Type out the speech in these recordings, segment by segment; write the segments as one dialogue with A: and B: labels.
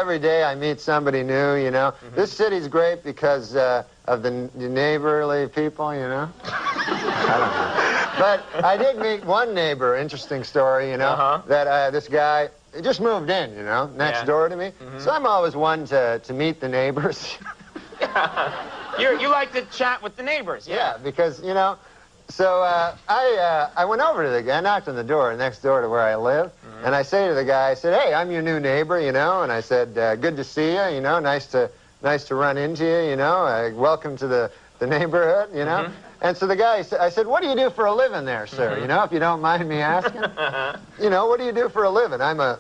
A: every day I meet somebody new, you know. This city's great because of the neighborly people, you know. I don't know. But I did meet one neighbor, interesting story, you know, that this guy, he just moved in, you know, next door to me. So I'm always one to meet the neighbors.
B: You like to chat with the neighbors,
A: yeah, because, you know, so I went over to the guy, I knocked on the door next door to where I live, and I say to the guy, I said, hey, I'm your new neighbor, you know, and I said, good to see you, you know, nice to run into you, you know, welcome to the neighborhood, you know. And so the guy, I said, what do you do for a living there, sir, you know, if you don't mind me asking? You know, what do you do for a living? I'm a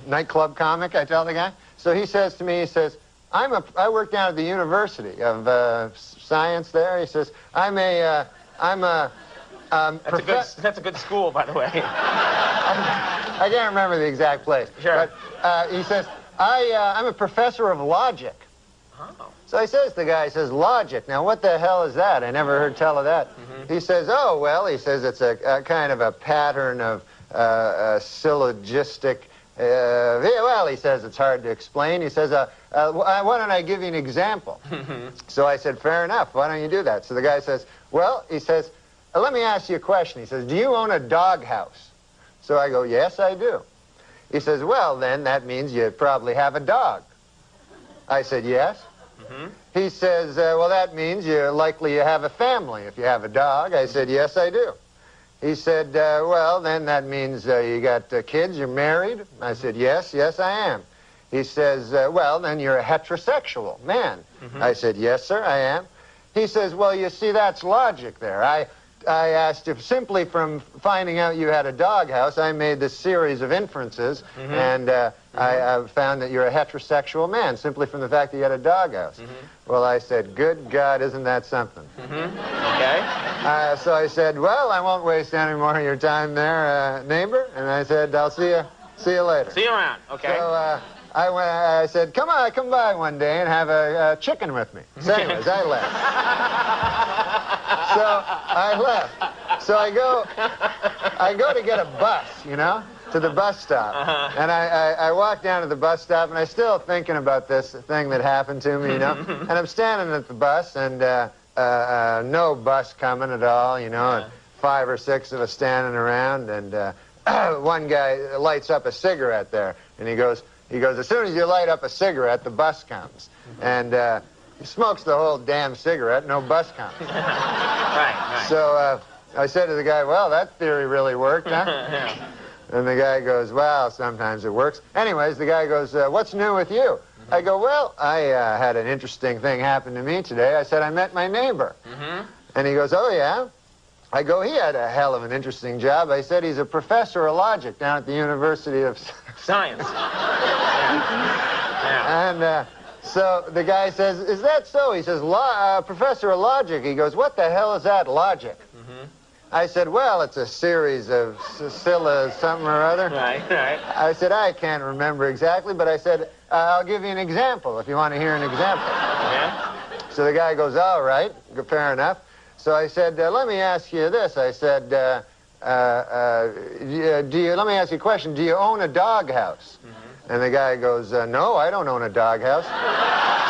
A: nightclub comic, I tell the guy. So he says to me, he says, I work down at the University of Science there. He says, that's
B: a good school, by the way.
A: I can't remember the exact place.
B: Sure.
A: But he says, I'm a professor of logic.
B: Oh.
A: So he says, the guy says, logic. Now, what the hell is that? I never heard tell of that. He says, oh, well, he says it's a kind of a pattern of syllogistic. Well, he says it's hard to explain. He says, why don't I give you an example? So I said, fair enough. Why don't you do that? So the guy says, well, he says, let me ask you a question. He says, do you own a doghouse? So I go, yes, I do. He says, well, then that means you probably have a dog. I said, yes. He says, well, that means you're likely you have a family if you have a dog. I said, yes, I do. He said, well, then that means you got kids, you're married? I said, yes, I am. He says, well, then you're a heterosexual man. I said, yes, sir, I am. He says, well, you see, that's logic there. I asked if simply from finding out you had a doghouse, I made this series of inferences, and I found that you're a heterosexual man simply from the fact that you had a doghouse. Well, I said, good God, isn't that something?
B: Okay.
A: So I said, well, I won't waste any more of your time there, neighbor. And I said, I'll see you later.
B: See you around, okay.
A: So I said, come by one day and have a chicken with me. So anyways, I left. So I left. So I go to get a bus, you know, to the bus stop. And I walk down to the bus stop, and I'm still thinking about this thing that happened to me, you know. And I'm standing at the bus, and no bus coming at all, you know, and 5 or 6 of us standing around, and one guy lights up a cigarette there, and he goes, as soon as you light up a cigarette, the bus comes. And he smokes the whole damn cigarette, no bus comes.
B: Right.
A: So I said to the guy, well, that theory really worked, huh? And the guy goes, well, sometimes it works. Anyways, the guy goes, what's new with you? I go, well, I had an interesting thing happen to me today. I said, I met my neighbor. And he goes, oh, yeah? I go, he had a hell of an interesting job. I said, he's a professor of logic down at the University of
B: Science.
A: And so the guy says, is that so? He says, professor of logic. He goes, what the hell is that, logic? I said, well, it's a series of something or other.
B: Right.
A: I said, I can't remember exactly, but I said, I'll give you an example if you want to hear an example. So the guy goes, all right, fair enough. So I said, let me ask you this. I said, let me ask you a question. Do you own a doghouse? And the guy goes, no, I don't own a doghouse.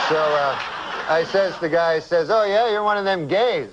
A: So the guy says, oh, yeah, you're one of them gays.